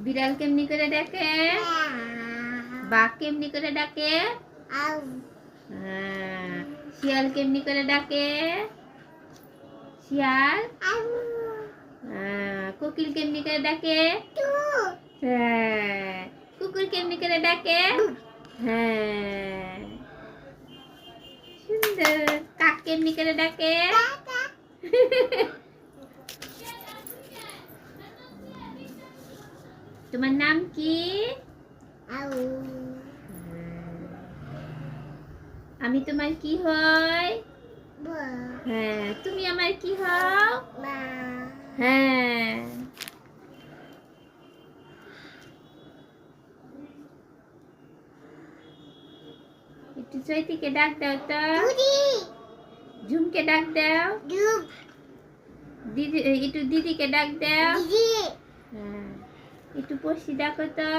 বিড়াল কেমনি করে ডাকে? বাঘ কেমনি করে ডাকে? শিয়াল কেমনি করে ডাকে? শিয়াল। কোকিল কেমনি করে ডাকে? হ্যাঁ। কুকুর কেমনি করে ডাকে? হ্যাঁ, সুন্দর। কাক কেমনি করে ডাকে? তোমার নাম কি? আমি তোমার কি হই? হ্যাঁ, তুমি আমার কি হও? হ্যাঁ। একটু চৈতিকে ডাক দাও তো। ঝুমকে ডাক দাও। দিদি, একটু দিদিকে ডাক দাও। হ্যাঁ, একটু পশি ডাকো তো।